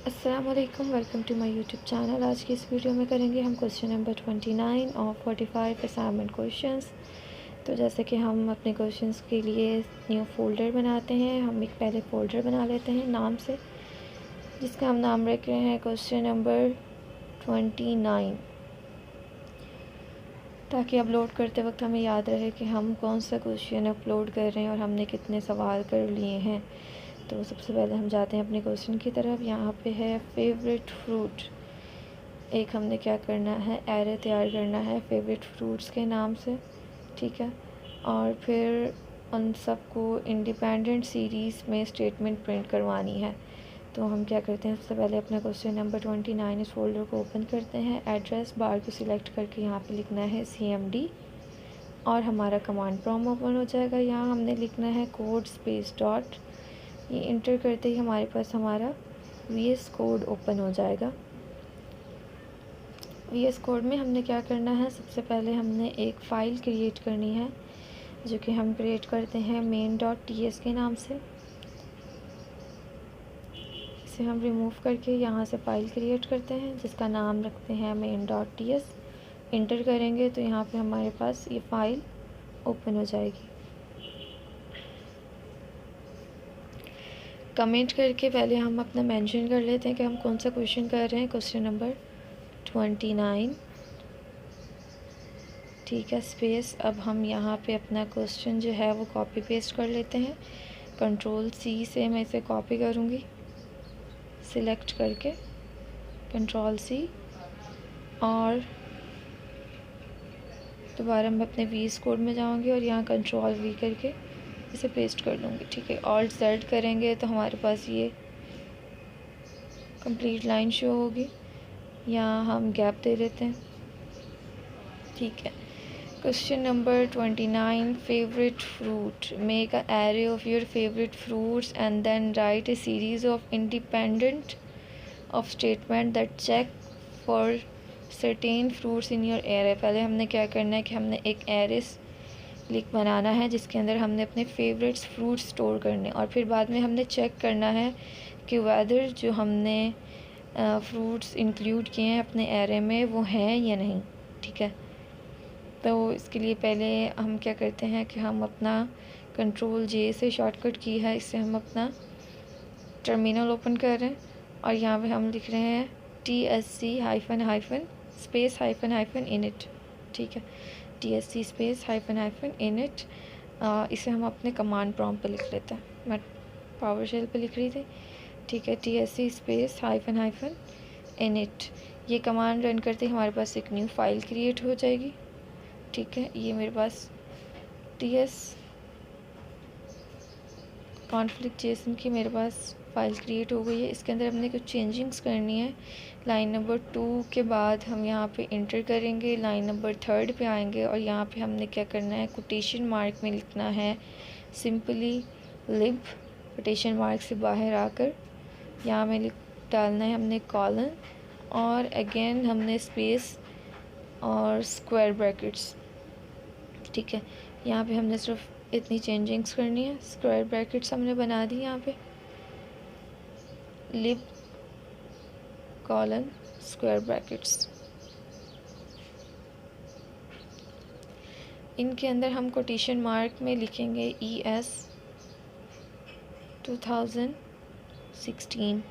अस्सलाम वालेकुम, welcome to my YouTube channel. आज की इस वीडियो में करेंगे हम क्वेश्चन नंबर 29 और 45 असाइनमेंट क्वेश्चंस। तो जैसे कि हम अपने क्वेश्चंस के लिए न्यू फोल्डर बनाते हैं, हम एक पहले फ़ोल्डर बना लेते हैं नाम से, जिसका हम नाम रख रहे हैं क्वेश्चन नंबर 29, ताकि अपलोड करते वक्त हमें याद रहे कि हम कौन सा क्वेश्चन अपलोड कर रहे हैं और हमने कितने सवाल कर लिए हैं। तो सबसे पहले हम जाते हैं अपने क्वेश्चन की तरफ। यहाँ पे है फेवरेट फ्रूट। एक हमने क्या करना है, एरे तैयार करना है फेवरेट फ्रूट्स के नाम से, ठीक है। और फिर उन सबको इंडिपेंडेंट सीरीज़ में स्टेटमेंट प्रिंट करवानी है। तो हम क्या करते हैं, सबसे पहले अपना क्वेश्चन नंबर 29 इस फोल्डर को ओपन करते हैं। एड्रेस बार को सिलेक्ट करके यहाँ पे लिखना है CMD और हमारा कमांड प्रॉम्प्ट ओपन हो जाएगा। यहाँ हमने लिखना है कोड स्पेस डॉट। ये इंटर करते ही हमारे पास हमारा VS कोड ओपन हो जाएगा। VS कोड में हमने क्या करना है, सबसे पहले हमने एक फ़ाइल क्रिएट करनी है, जो कि हम क्रिएट करते हैं main.ts के नाम से। इसे हम रिमूव करके यहाँ से फ़ाइल क्रिएट करते हैं, जिसका नाम रखते हैं main.ts। इंटर करेंगे तो यहाँ पे हमारे पास ये फ़ाइल ओपन हो जाएगी। कमेंट करके पहले हम अपना मेंशन कर लेते हैं कि हम कौन सा क्वेश्चन कर रहे हैं, क्वेश्चन नंबर 29, ठीक है, स्पेस। अब हम यहाँ पे अपना क्वेश्चन जो है वो कॉपी पेस्ट कर लेते हैं। Ctrl+C से मैं इसे कॉपी करूँगी, सिलेक्ट करके Ctrl+C, और दोबारा मैं अपने VS कोड में जाऊँगी और यहाँ Ctrl+V करके इसे पेस्ट कर दूँगी, ठीक है। Alt+Z करेंगे तो हमारे पास ये कंप्लीट लाइन शो होगी। यहाँ हम गैप दे देते हैं, ठीक है। Question number 29, favourite fruit. Make a array of your favourite fruits and then write a series of independent of statement that check for certain fruits in your array. पहले हमने क्या करना है कि हमने एक एरे लिख बनाना है, जिसके अंदर हमने अपने फेवरेट्स फ्रूट्स स्टोर करने, और फिर बाद में हमने चेक करना है कि वेदर जो हमने फ्रूट्स इंक्लूड किए हैं अपने एरे में वो हैं या नहीं, ठीक है। तो इसके लिए पहले हम क्या करते हैं कि हम अपना Ctrl+J से शॉर्टकट की है, इससे हम अपना टर्मिनल ओपन कर रहे हैं और यहाँ पे हम लिख रहे हैं TSC hyphen space hyphen init, ठीक है। TSC space hyphen init. इसे हम अपने कमांड प्रॉम्प्ट पे लिख लेते हैं। मैं पावर शेल पे लिख रही थी, ठीक है। TSC space hyphen init. ये कमांड रन करते ही हमारे पास एक न्यू फाइल क्रिएट हो जाएगी, ठीक है। ये मेरे पास TS कॉन्फ्लिक्ट जेसन की मेरे पास फ़ाइल क्रिएट हो गई है। इसके अंदर हमने कुछ चेंजिंग्स करनी है। लाइन नंबर 2 के बाद हम यहाँ पे इंटर करेंगे, लाइन नंबर 3 पे आएंगे और यहाँ पे हमने क्या करना है, कोटेशन मार्क में लिखना है सिंपली लिब। कोटेशन मार्क से बाहर आकर यहाँ में डालना है हमने कॉलन, और अगेन हमने स्पेस और स्क्वायर ब्रैकेट्स, ठीक है। यहाँ पे हमने सिर्फ इतनी चेंजिंग्स करनी है। स्क्वायर ब्रैकेट्स हमने बना दी, यहाँ पे लिब कॉलन स्क्वायर ब्रैकेट्स। इनके अंदर हम कोटेशन मार्क में लिखेंगे ES 2016,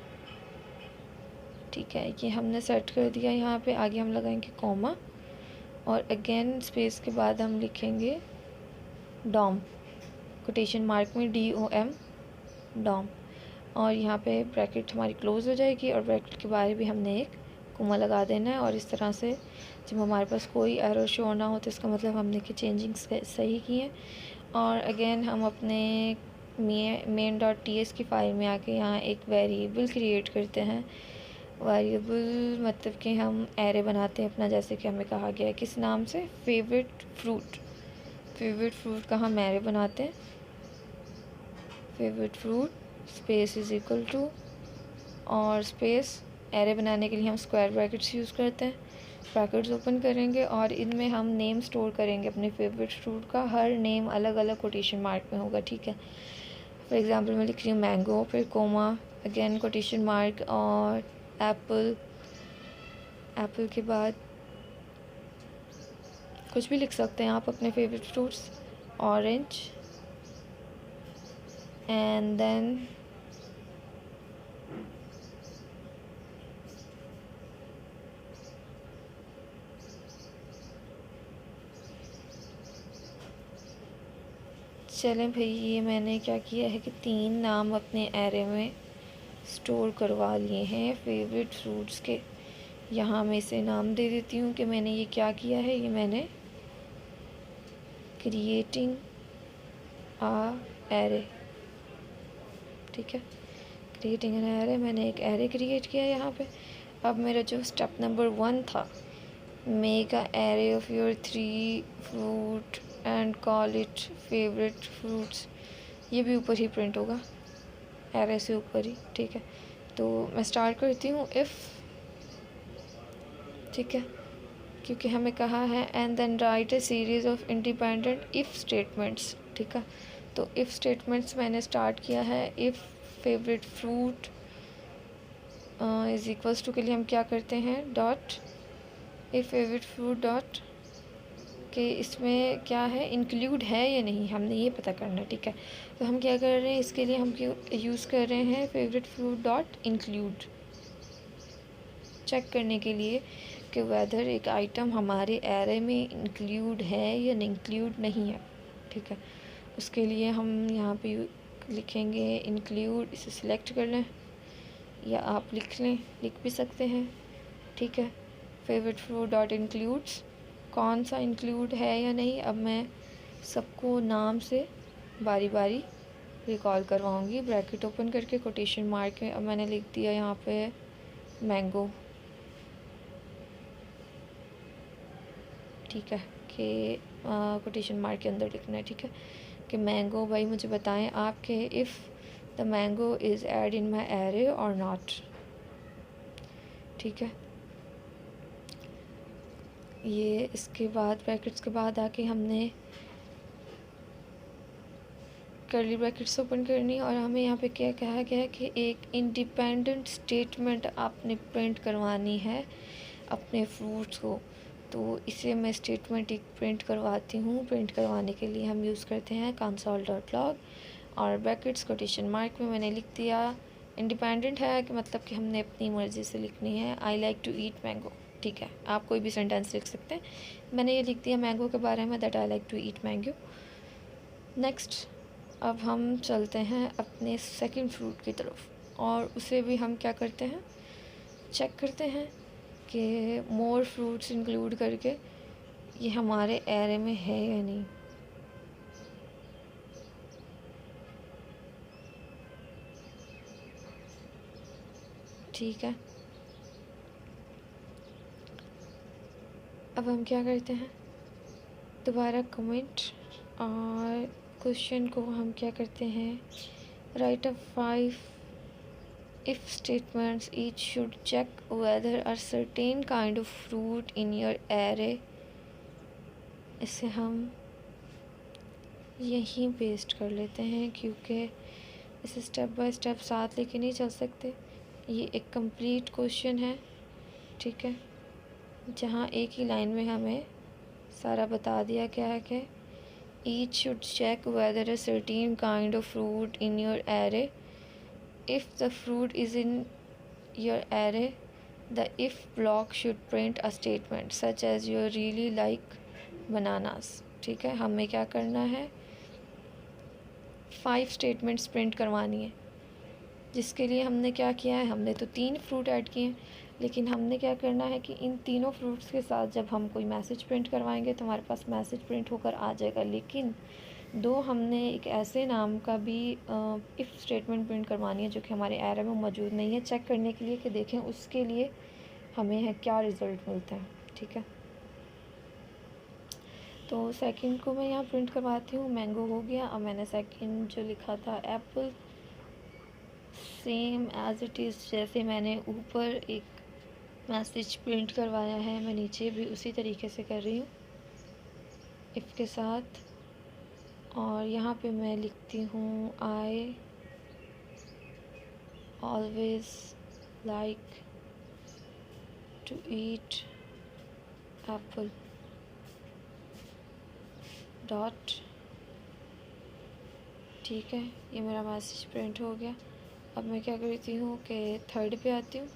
ठीक है। ये हमने सेट कर दिया। यहाँ पे आगे हम लगाएंगे कॉमा और अगेन स्पेस के बाद हम लिखेंगे डॉम, कोटेशन मार्क में DOM डॉम, और यहाँ पे ब्रैकेट हमारी क्लोज़ हो जाएगी और ब्रैकेट के बाहर भी हमने एक कोमा लगा देना है। और इस तरह से जब हमारे पास कोई एरर शो ना हो तो इसका मतलब हमने कि चेंजिंग्स सही की हैं। और अगेन हम अपने main.ts की फ़ाइल में आके यहाँ एक वेरिएबल क्रिएट करते हैं। वेरिएबल मतलब कि हम एरे बनाते हैं अपना, जैसे कि हमें कहा गया है किस नाम से, फेवरेट फ्रूट। फेवरेट फ्रूट का हम एरे बनाते हैं, favourite fruit space is equal to, और स्पेस एरे बनाने के लिए हम स्क्वायर ब्रैकेट्स यूज़ करते हैं। ब्रैकेट्स ओपन करेंगे और इनमें हम नेम स्टोर करेंगे अपने फेवरेट फ्रूट का। हर नेम अलग अलग कोटेशन मार्क में होगा, ठीक है। फॉर एग्ज़ाम्पल मैं लिख रही हूँ मैंगो, फिर कोमा, अगेन कोटेशन मार्क, और एप्पल, एप्पल के बाद कुछ भी लिख सकते हैं आप अपने favourite fruits, orange, and then चलें भाई, ये मैंने क्या किया है कि 3 नाम अपने एरे में स्टोर करवा लिए हैं फेवरेट फ्रूट्स के। यहाँ मैं इसे नाम दे देती हूँ कि मैंने ये क्या किया है। ये मैंने क्रिएटिंग आ एरे, ठीक है, क्रिएटिंग एन एरे, मैंने एक एरे क्रिएट किया यहाँ पे। अब मेरा जो स्टेप नंबर 1 था, make a array of your 3 fruit and call it favourite fruits, ये भी ऊपर ही प्रिंट होगा, एरे से ऊपर ही, ठीक है। तो मैं स्टार्ट करती हूँ इफ़, ठीक है, क्योंकि हमें कहा है and then write a series of independent if statements, ठीक है। तो इफ़ स्टेटमेंट्स मैंने स्टार्ट किया है, if favourite fruit is equals to के लिए हम क्या करते हैं, dot if favourite fruit dot कि इसमें क्या है, इंक्लूड है या नहीं, हमने ये पता करना है, ठीक है। तो हम क्या कर रहे हैं, इसके लिए हम यूज़ कर रहे हैं favourite fruit dot include, check करने के लिए कि वेदर एक आइटम हमारे एरे में इंक्लूड है या इंक्लूड नहीं है, ठीक है। उसके लिए हम यहाँ पे लिखेंगे इंक्लूड, इसे सिलेक्ट कर लें या आप लिख लें, लिख भी सकते हैं, ठीक है। फेवरेट फ्रूट डॉट इंक्लूड्स, कौन सा इंक्लूड है या नहीं, अब मैं सबको नाम से बारी बारी रिकॉल करवाऊँगी। ब्रैकेट ओपन करके कोटेशन मार्क में अब मैंने लिख दिया यहाँ पे मैंगो, ठीक है, कि कोटेशन मार्क के अंदर लिखना है, ठीक है, कि मैंगो, भाई मुझे बताएं आपके if the mango is add in my array और नॉट, ठीक है। ये इसके बाद ब्रैकेट्स के बाद आके हमने कर्ली ब्रैकेट्स ओपन करनी, और हमें यहाँ पे क्या कहा गया है कि एक इंडिपेंडेंट स्टेटमेंट आपने प्रिंट करवानी है अपने फ्रूट्स को। तो इसे मैं स्टेटमेंट एक प्रिंट करवाती हूँ। प्रिंट करवाने के लिए हम यूज़ करते हैं console.log, और ब्रैकेट्स कोटेशन मार्क में मैंने लिख दिया इंडिपेंडेंट है कि मतलब कि हमने अपनी मर्ज़ी से लिखनी है, I like to eat mango, ठीक है। आप कोई भी सेंटेंस लिख सकते हैं, मैंने ये लिख दिया मैंगो के बारे में, that I like to eat mango. Next, अब हम चलते हैं अपने सेकंड फ्रूट की तरफ, और उसे भी हम क्या करते हैं, चेक करते हैं कि मोर फ्रूट्स इंक्लूड करके ये हमारे एरे में है या नहीं, ठीक है। अब हम क्या करते हैं, दोबारा कमेंट, और क्वेश्चन को हम क्या करते हैं, right up 5 if statements, each should check whether a certain kind of fruit in your array, इसे हम यहीं पेस्ट कर लेते हैं क्योंकि इसे स्टेप बाय स्टेप साथ लेके नहीं चल सकते। ये एक कंप्लीट क्वेश्चन है, ठीक है, जहाँ एक ही लाइन में हमें सारा बता दिया गया है कि each should check whether a certain kind of fruit in your array, if the fruit is in your array, the if block should print a statement such as you really like bananas, ठीक है। हमें क्या करना है, 5 statements print करवानी है, जिसके लिए हमने क्या किया है, हमने तो 3 फ्रूट ऐड किए हैं, लेकिन हमने क्या करना है कि इन तीनों फ्रूट्स के साथ जब हम कोई मैसेज प्रिंट करवाएंगे तो हमारे पास मैसेज प्रिंट होकर आ जाएगा, लेकिन दो हमने एक ऐसे नाम का भी इफ़ स्टेटमेंट प्रिंट करवानी है जो कि हमारे एरे में मौजूद नहीं है, चेक करने के लिए कि देखें उसके लिए हमें है क्या रिज़ल्ट मिलता है, ठीक है। तो सेकंड को मैं यहाँ प्रिंट करवाती हूँ, मैंगो हो गया। अब मैंने सेकंड जो लिखा था Apple, same as it is जैसे मैंने ऊपर एक मैसेज प्रिंट करवाया है, मैं नीचे भी उसी तरीके से कर रही हूँ इफ़ के साथ, और यहाँ पे मैं लिखती हूँ आई always like to eat apple dot. ठीक है, ये मेरा मैसेज प्रिंट हो गया। अब मैं क्या करती हूँ कि थर्ड पे आती हूँ।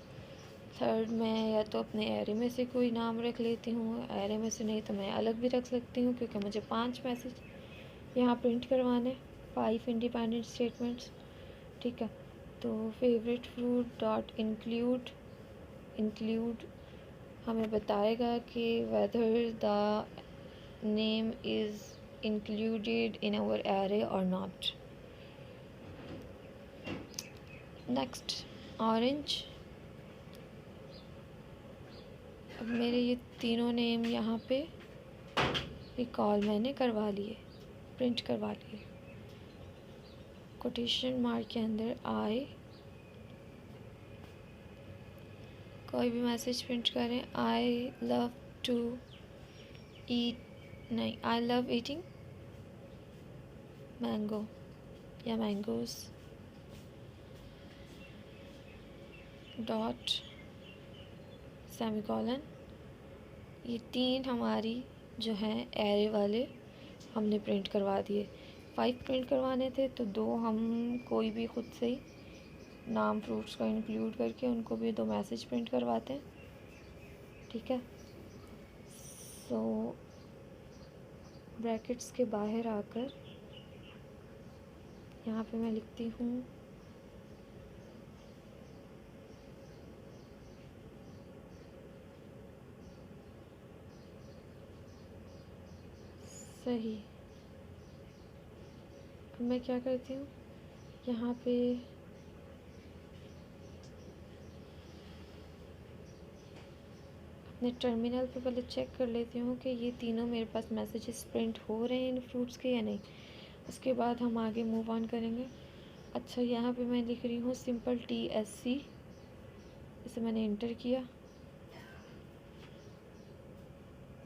थर्ड में या तो अपने एरे में से कोई नाम रख लेती हूँ, एरे में से नहीं तो मैं अलग भी रख सकती हूँ, क्योंकि मुझे 5 मैसेज यहाँ प्रिंट करवाने, 5 इंडिपेंडेंट स्टेटमेंट्स। ठीक है, तो फेवरेट फ्रूट डॉट इंक्लूड हमें बताएगा कि whether the name is included in our array or not. Next, orange। अब मेरे ये तीनों नेम यहाँ पे रिकॉल मैंने करवा लिए, प्रिंट करवा लिए। कोटेशन मार्क के अंदर आई, कोई भी मैसेज प्रिंट करें, आई लव टू ईट, नहीं, आई लव ईटिंग मैंगो या मैंगोज डॉट सेमीकोलन। ये 3 हमारी जो हैं एरे वाले हमने प्रिंट करवा दिए। 5 प्रिंट करवाने थे, तो 2 हम कोई भी खुद से ही नाम फ्रूट्स का इंक्लूड करके उनको भी 2 मैसेज प्रिंट करवाते हैं। ठीक है, सो ब्रैकेट्स के बाहर आकर यहाँ पे मैं लिखती हूँ सही। अब मैं क्या करती हूँ, यहाँ पे अपने टर्मिनल पे पहले चेक कर लेती हूँ कि ये तीनों मेरे पास मैसेजेस प्रिंट हो रहे हैं इन फ्रूट्स के या नहीं। उसके बाद हम आगे मूव ऑन करेंगे। अच्छा, यहाँ पे मैं लिख रही हूँ सिंपल TSC, इसे मैंने इंटर किया।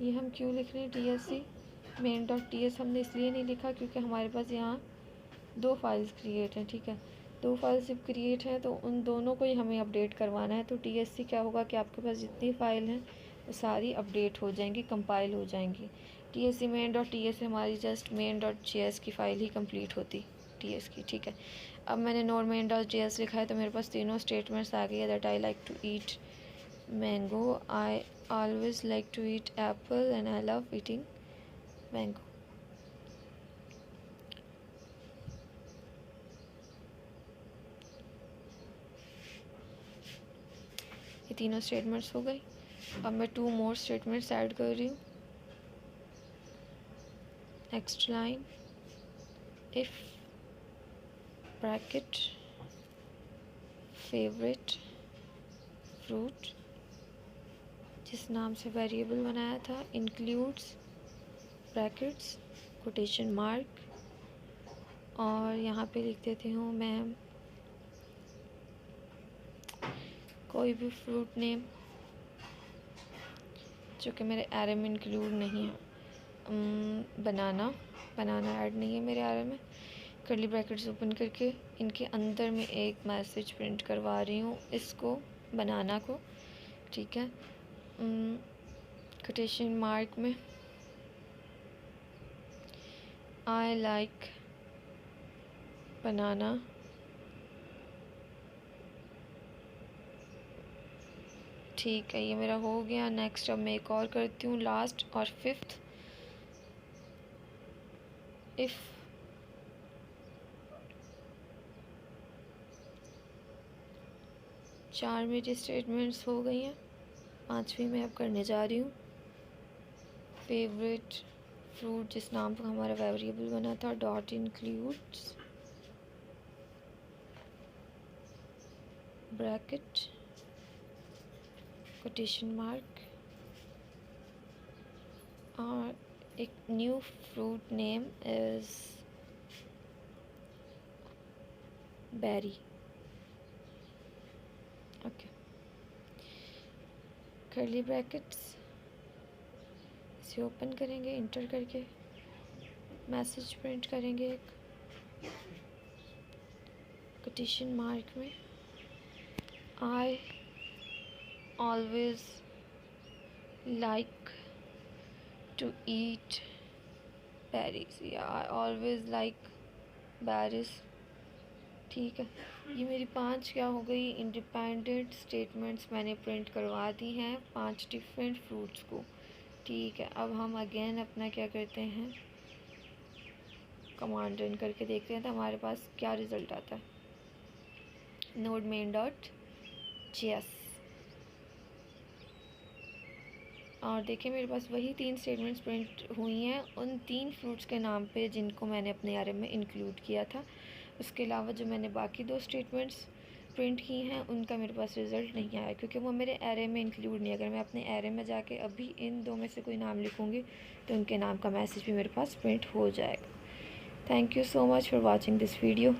ये हम क्यों लिख रहे हैं TSC? मेन डॉट TS हमने इसलिए नहीं लिखा क्योंकि हमारे पास यहाँ 2 फाइल्स क्रिएट हैं। ठीक है, 2 फाइल्स जब क्रिएट हैं तो उन दोनों को ही हमें अपडेट करवाना है। तो TSC क्या होगा कि आपके पास जितनी फ़ाइल हैं वो सारी अपडेट हो जाएंगी, कंपाइल हो जाएंगी। TSC मेन डॉट TS हमारी जस्ट मेन डॉट JS की फ़ाइल ही कंप्लीट होती TS की। ठीक है, अब मैंने नोड मेन डॉट JS लिखा है तो मेरे पास तीनों स्टेटमेंट्स आ गई है। That I like to eat mango, I always like to eat apple and I love eating mango. ये तीनों स्टेटमेंट्स हो गई। अब मैं 2 मोर स्टेटमेंट्स ऐड कर रही हूँ। Next line, if bracket favourite fruit जिस नाम से वेरिएबल बनाया था इंक्लूड्स ब्रैकेट्स कोटेशन मार्क, और यहाँ पे लिख देती हूँ मैं कोई भी फ्रूट नेम जो कि मेरे एरे में इंक्लूड नहीं है। बनाना ऐड नहीं है मेरे एरे में। कर्ली ब्रैकेट्स ओपन करके इनके अंदर में एक मैसेज प्रिंट करवा रही हूँ, इसको बनाना को। ठीक है, कोटेशन मार्क में आई लाइक बनाना, ठीक है, ये मेरा हो गया। नेक्स्ट अब मैं एक और करती हूँ, लास्ट और 5th, इफ़ चार मेरी स्टेटमेंट्स हो गई हैं, 5वीं मैं अब करने जा रही हूँ। फेवरेट फ्रूट जिस नाम पर हमारा वेरिएबल बना था dot includes bracket quotation mark और एक new fruit name is berry. Okay, curly brackets इसे ओपन करेंगे, इंटर करके मैसेज प्रिंट करेंगे एक कोटेशन मार्क में I always like to eat berries. Yeah, I always like berries. ठीक है, ये मेरी 5 क्या हो गई इंडिपेंडेंट स्टेटमेंट्स मैंने प्रिंट करवा दी हैं 5 डिफरेंट फ्रूट्स को। ठीक है, अब हम अगेन अपना क्या करते हैं, कमांड रन करके देखते हैं तो हमारे पास क्या रिज़ल्ट आता है। नोड मेन डॉट जेएस, और देखिए मेरे पास वही 3 स्टेटमेंट्स प्रिंट हुई हैं उन 3 फ्रूट्स के नाम पे जिनको मैंने अपने आरएम में इंक्लूड किया था। उसके अलावा जो मैंने बाकी 2 स्टेटमेंट्स प्रिंट की हैं उनका मेरे पास रिज़ल्ट नहीं आया, क्योंकि वो मेरे एरे में इंक्लूड नहीं है। अगर मैं अपने एरे में जाके अभी इन 2 में से कोई नाम लिखूँगी तो उनके नाम का मैसेज भी मेरे पास प्रिंट हो जाएगा। Thank you so much for watching this video.